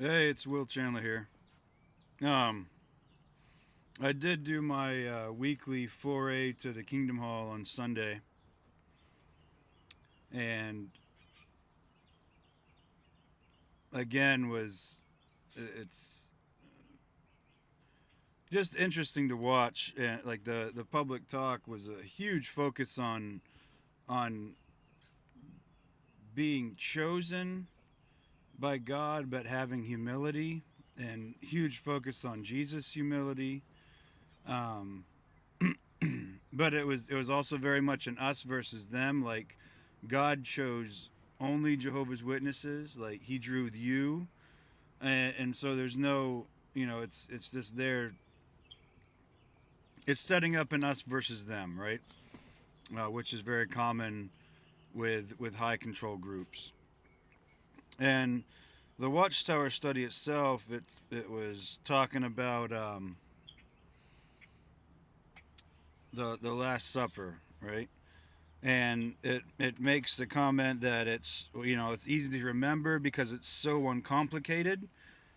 Hey, it's Will Chandler here. Um, I did do my weekly foray to the Kingdom Hall on Sunday, and again it's just interesting to watch. Like the public talk was a huge focus on being chosen by God, but having humility, and huge focus on Jesus' humility. Um, but it was also very much an us versus them. Like God chose only Jehovah's Witnesses. Like He drew you, and so there's no, it's just there. It's setting up an us versus them, right? Which is very common with high control groups. And the Watchtower study itself, it was talking about the Last Supper, right? And it makes the comment that it's easy to remember because it's so uncomplicated,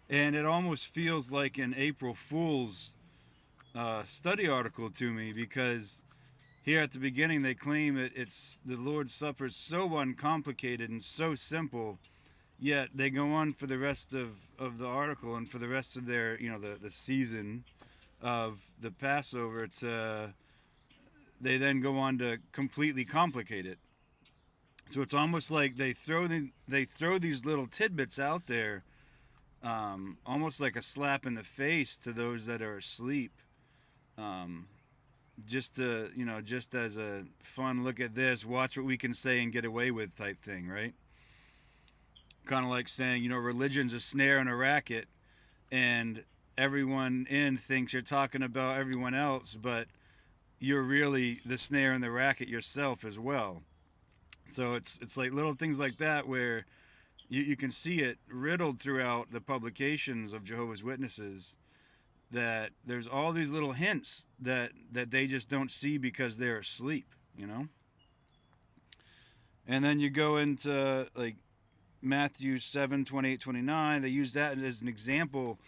and it almost feels like an April Fool's study article to me, because here at the beginning they claim it's the Lord's Supper is so uncomplicated and so simple, yet they go on for the rest of the article and for the rest of their the season of the Passover to they then go on to completely complicate it. So it's almost like they throw these little tidbits out there, almost like a slap in the face to those that are asleep, um, just to just as a fun look at this, watch what we can say and get away with type thing, right? Kind of like saying religion's a snare and a racket, and everyone in thinks you're talking about everyone else, but you're really the snare and the racket yourself as well. So it's like little things like that where you can see it riddled throughout the publications of Jehovah's Witnesses, that there's all these little hints that they just don't see because they're asleep. And then you go into like Matthew 7:28-29. They use that as an example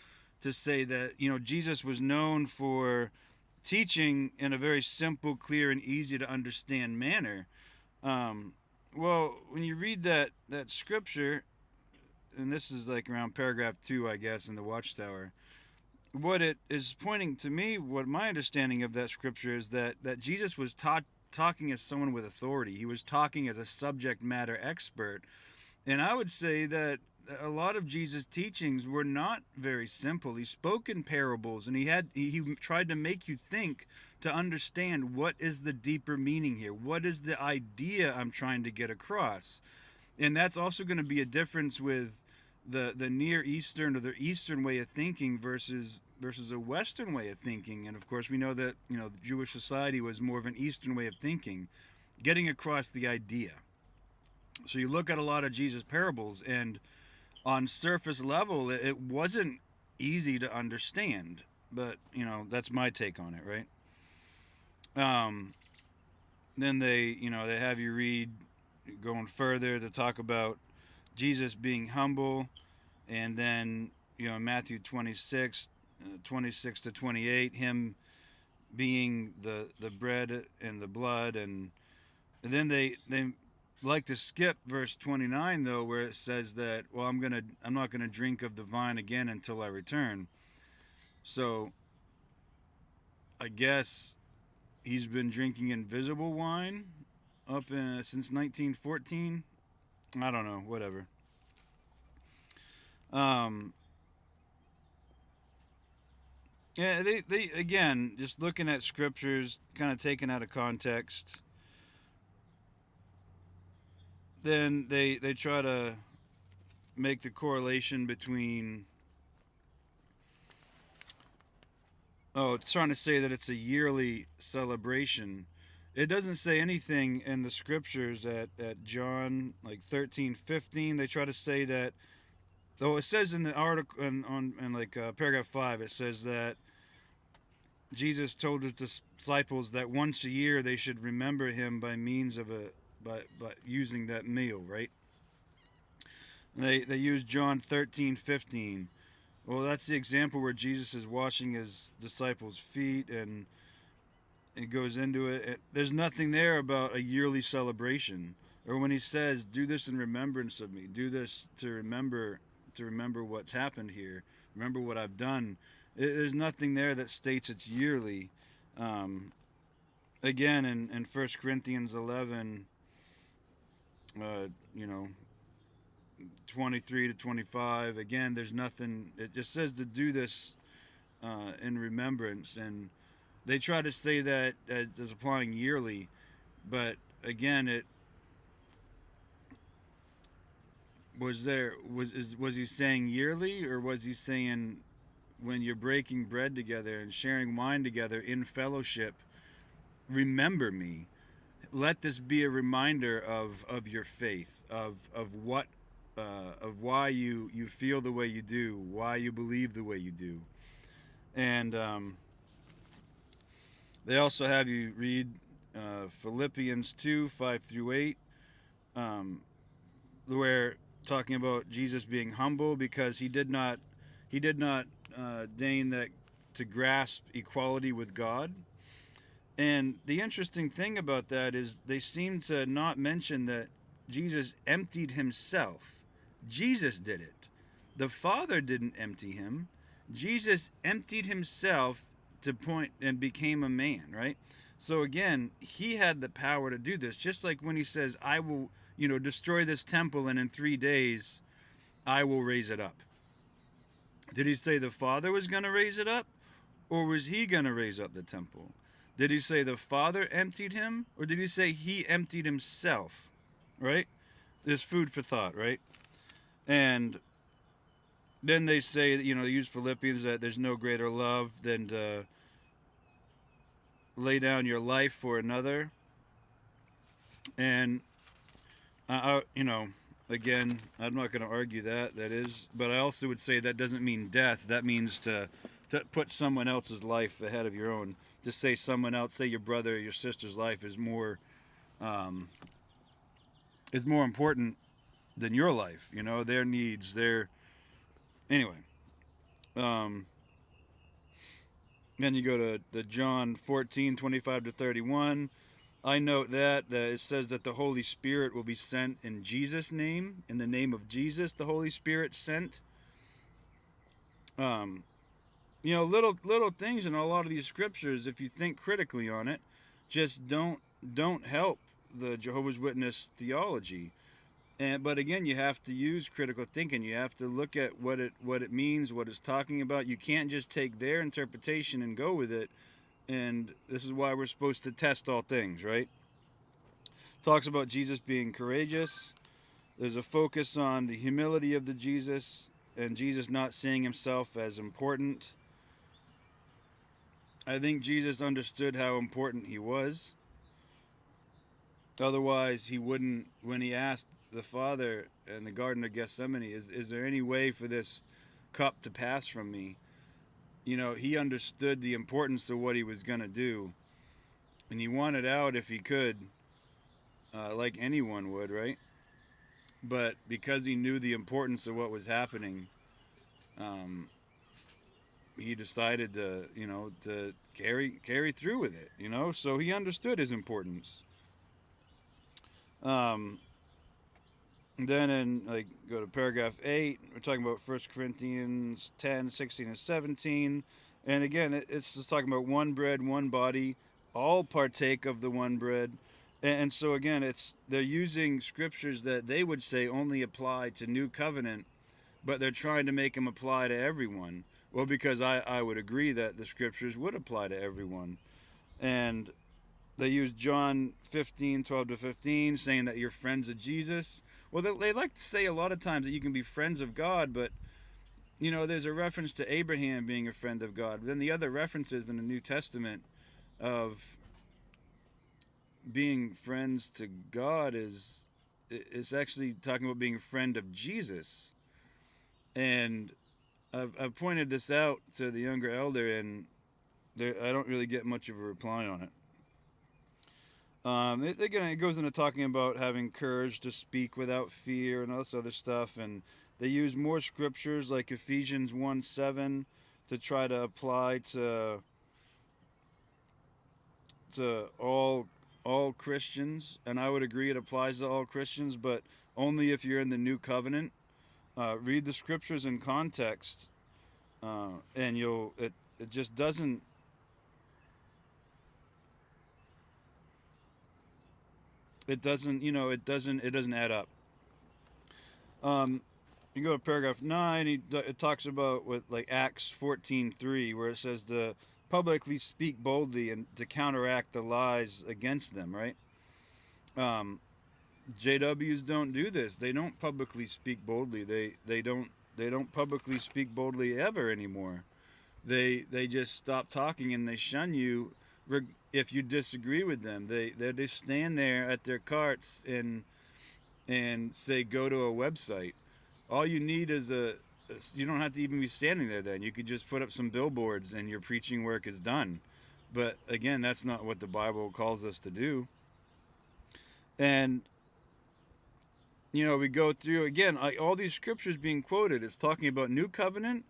to say that Jesus was known for teaching in a very simple, clear, and easy to understand manner. Um, well, when you read that scripture, and this is like around paragraph 2, I guess, in the Watchtower, what it is pointing to me, what my understanding of that scripture is, that Jesus was talking as someone with authority. He was talking as a subject matter expert. And I would say that a lot of Jesus' teachings were not very simple. He spoke in parables, and he tried to make you think, to understand what is the deeper meaning here. What is the idea I'm trying to get across? And that's also going to be a difference with the Near Eastern or the Eastern way of thinking versus a Western way of thinking. And of course, we know that Jewish society was more of an Eastern way of thinking, getting across the idea. So you look at a lot of Jesus' parables, and on surface level, it wasn't easy to understand. But that's my take on it, right? Um, then they have you read, going further, to talk about Jesus being humble, and then Matthew 26, 26-28, him being the bread and the blood, and then they like to skip verse 29 though, where it says that, well, I'm not gonna drink of the vine again until I return. So I guess he's been drinking invisible wine since 1914. I don't know, whatever. Um, yeah, they again, just looking at scriptures, kind of taken out of context. Then they try to make the correlation between, it's trying to say that it's a yearly celebration. It doesn't say anything in the scriptures at John like 13:15. They try to say that, though it says in the article in like paragraph 5, it says that Jesus told his disciples that once a year they should remember him by means of by using that meal, right? They use John 13:15. Well, that's the example where Jesus is washing his disciples' feet, and it goes into it. There's nothing there about a yearly celebration, or when he says, "Do this in remembrance of me." Do this to remember what's happened here. Remember what I've done. There's nothing there that states it's yearly. Um, Again, in 1 Corinthians 11, uh, you know, 23 to 25. Again, there's nothing. It just says to do this in remembrance, and they try to say that as applying yearly, but again, it was he saying yearly, or was he saying when you're breaking bread together and sharing wine together in fellowship, remember me? Let this be a reminder of your faith, of why you feel the way you do, why you believe the way you do. And they also have you read Philippians 2:5-8, um, where talking about Jesus being humble because he did not deign that to grasp equality with God. And the interesting thing about that is they seem to not mention that Jesus emptied himself. Jesus did it. The Father didn't empty him. Jesus emptied himself to point and became a man, right? So again, he had the power to do this. Just like when he says, I will, destroy this temple and in 3 days I will raise it up. Did he say the Father was going to raise it up? Or was he going to raise up the temple? Did he say the Father emptied him? Or did he say he emptied himself? Right? There's food for thought, right? And then they say, they use Philippians that there's no greater love than to lay down your life for another. And, again, I'm not going to argue that is. But I also would say that doesn't mean death. That means to put someone else's life ahead of your own. To say someone else, say your brother or your sister's life is more important than your life. Their needs, anyway. Then you go to the John 14:25-31. I note that it says that the Holy Spirit will be sent in Jesus' name. In the name of Jesus, the Holy Spirit sent. Little things in a lot of these scriptures, if you think critically on it, just don't help the Jehovah's Witness theology. But again, you have to use critical thinking. You have to look at what it means, what it's talking about. You can't just take their interpretation and go with it. And this is why we're supposed to test all things, right? Talks about Jesus being courageous. There's a focus on the humility of the Jesus and Jesus not seeing himself as important. I think Jesus understood how important he was. Otherwise, he wouldn't, when he asked the Father in the Garden of Gethsemane, is there any way for this cup to pass from me? He understood the importance of what he was going to do. And he wanted out if he could, like anyone would, right? But because he knew the importance of what was happening, he decided to carry through with it, So he understood his importance. Then go to paragraph 8, we're talking about 1 Corinthians 10:16 and 17. And again, it's just talking about one bread, one body, all partake of the one bread. And so again, they're using scriptures that they would say only apply to New Covenant, but they're trying to make them apply to everyone. Well, because I would agree that the scriptures would apply to everyone. And they use John 15:12-15, saying that you're friends of Jesus. Well, they like to say a lot of times that you can be friends of God, but, there's a reference to Abraham being a friend of God. But then the other references in the New Testament of being friends to God is actually talking about being a friend of Jesus. And I've pointed this out to the younger elder, and I don't really get much of a reply on it. Again, it goes into talking about having courage to speak without fear and all this other stuff, and they use more scriptures like Ephesians 1:7 to try to apply to all Christians, and I would agree it applies to all Christians, but only if you're in the new covenant. Read the scriptures in context, and it just doesn't. It doesn't, it doesn't add up. You go to paragraph 9. It talks about with like Acts 14:3, where it says to publicly speak boldly and to counteract the lies against them. Right? JWs don't do this. They don't publicly speak boldly. They don't publicly speak boldly ever anymore. They just stop talking and they shun you if you disagree with them. They just stand there at their carts and say go to a website. All you need is you don't have to even be standing there then. You could just put up some billboards and your preaching work is done. But again, that's not what the Bible calls us to do. And we go through again all these scriptures being quoted. It's talking about new covenant,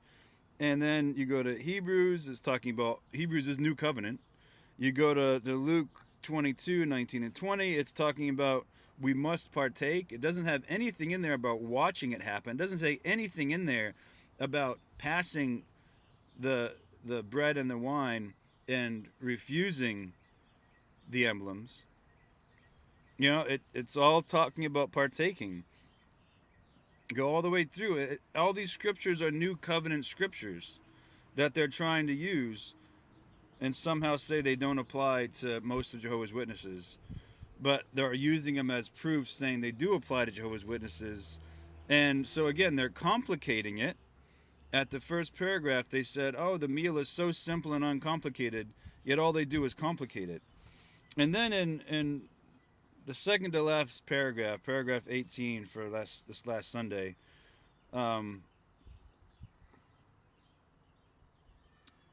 and then you go to Hebrews. It's talking about Hebrews is new covenant. You go to Luke 22:19 and 20. It's talking about we must partake. It doesn't have anything in there about watching it happen. It doesn't say anything in there about passing the bread and the wine and refusing the emblems. It's all talking about partaking. Go all the way through it. All these scriptures are new covenant scriptures that they're trying to use and somehow say they don't apply to most of Jehovah's Witnesses. But they're using them as proof, saying they do apply to Jehovah's Witnesses. And so again, they're complicating it. At the first paragraph, they said, oh, the meal is so simple and uncomplicated, yet all they do is complicate it. And then in the second to last paragraph, paragraph 18 for this last Sunday,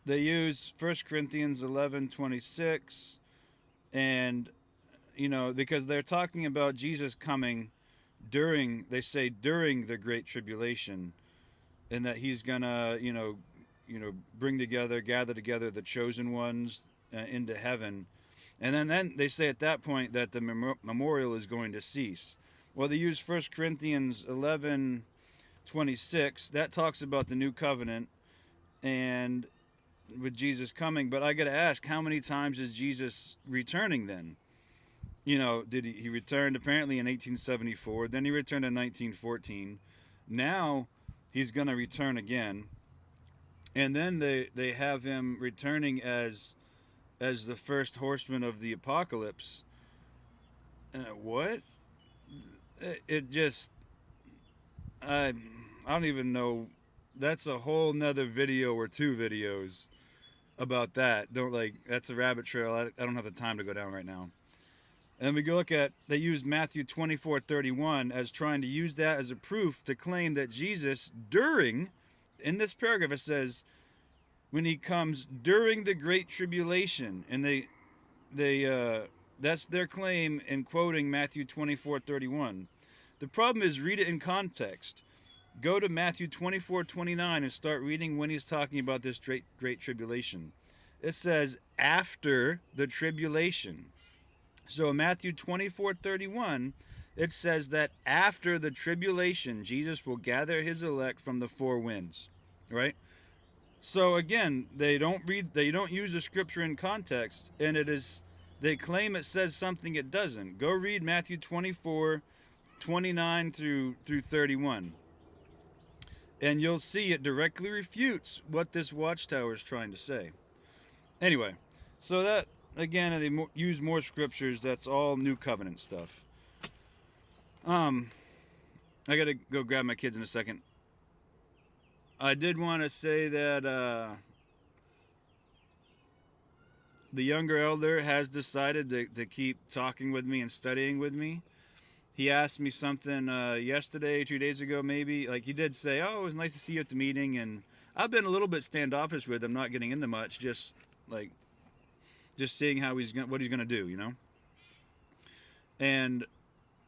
they use 1 Corinthians 11:26, and because they're talking about Jesus coming during the Great Tribulation, and that he's gonna gather together the chosen ones into heaven. And then they say at that point that the memorial is going to cease. Well, they use 1 Corinthians 11:26. That talks about the new covenant and with Jesus coming. But I got to ask, how many times is Jesus returning then? Did he returned apparently in 1874. Then he returned in 1914. Now he's going to return again. And then they have him returning as the first horseman of the apocalypse. What? It just, I don't even know. That's a whole nother video or two videos about that. That's a rabbit trail. I don't have the time to go down right now. And then we go look at, they use Matthew 24:31 as trying to use that as a proof to claim that Jesus in this paragraph it says, when he comes during the Great Tribulation, and that's their claim in quoting Matthew 24:31. The problem is, read it in context. Go to Matthew 24:29 and start reading when he's talking about this great tribulation. It says after the tribulation. So in Matthew 24:31, it says that after the tribulation, Jesus will gather his elect from the four winds, right? So again, they don't use the scripture in context, and they claim it says something it doesn't. Go read Matthew 24:29 through 31. And you'll see it directly refutes what this watchtower is trying to say. Anyway, so that, again, they use more scriptures. That's all new covenant stuff. I got to go grab my kids in a second. I did want to say that the younger elder has decided to keep talking with me and studying with me. He asked me something yesterday, 2 days ago maybe. Like, he did say, oh, it was nice to see you at the meeting. And I've been a little bit standoffish with him, not getting into much, just seeing what he's going to do, And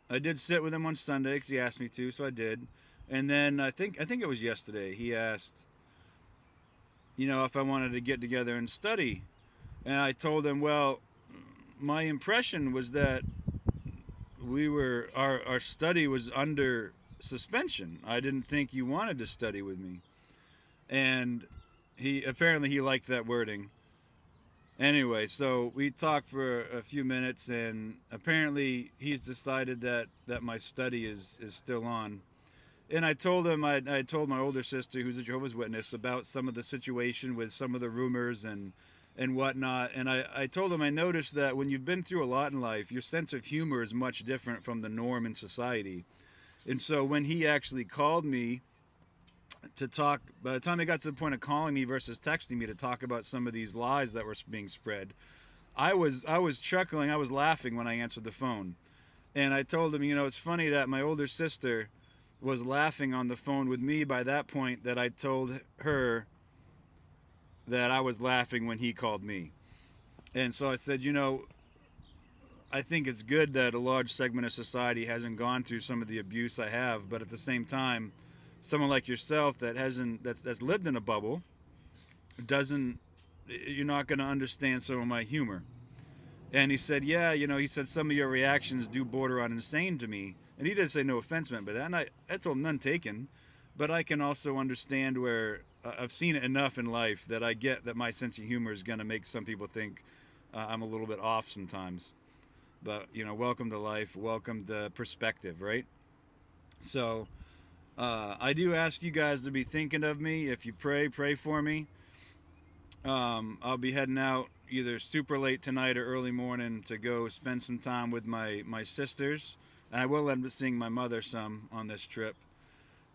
I did sit with him on Sunday because he asked me to, so I did. And then I think it was yesterday. He asked, if I wanted to get together and study, and I told him, well, my impression was that our study was under suspension. I didn't think you wanted to study with me, and he liked that wording. Anyway, so we talked for a few minutes, and apparently he's decided that my study is still on. And I told him I told my older sister, who's a Jehovah's Witness, about some of the situation with some of the rumors and whatnot. And I told him I noticed that when you've been through a lot in life, your sense of humor is much different from the norm in society. And so when he actually called me to talk, by the time he got to the point of calling me versus texting me to talk about some of these lies that were being spread, I was chuckling, I was laughing when I answered the phone. And I told him, it's funny that my older sister was laughing on the phone with me by that point that I told her that I was laughing when he called me. And so I said, I think it's good that a large segment of society hasn't gone through some of the abuse I have, but at the same time, someone like yourself that's lived in a bubble you're not going to understand some of my humor. And he said, yeah, he said some of your reactions do border on insane to me. And he did say no offense meant by that. And I told him none taken. But I can also understand where I've seen it enough in life that I get that my sense of humor is going to make some people think I'm a little bit off sometimes. But, welcome to life. Welcome to perspective, right? So I do ask you guys to be thinking of me. If you pray for me. I'll be heading out either super late tonight or early morning to go spend some time with my sisters, and I will end up seeing my mother some on this trip.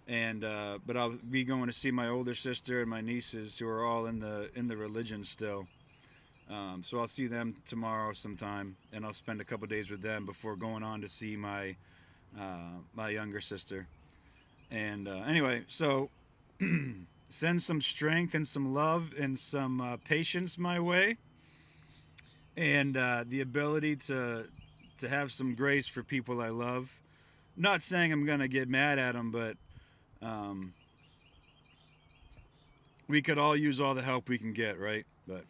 And but I'll be going to see my older sister and my nieces, who are all in the religion still. So I'll see them tomorrow sometime, and I'll spend a couple days with them before going on to see my younger sister. And anyway, so send some strength and some love and some patience my way, and the ability to have some grace for people I love. Not saying I'm gonna get mad at them, but we could all use all the help we can get, right? But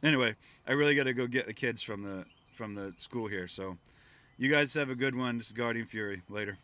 anyway, I really got to go get the kids from the school here. So you guys have a good one. This is Guardian Fury. Later.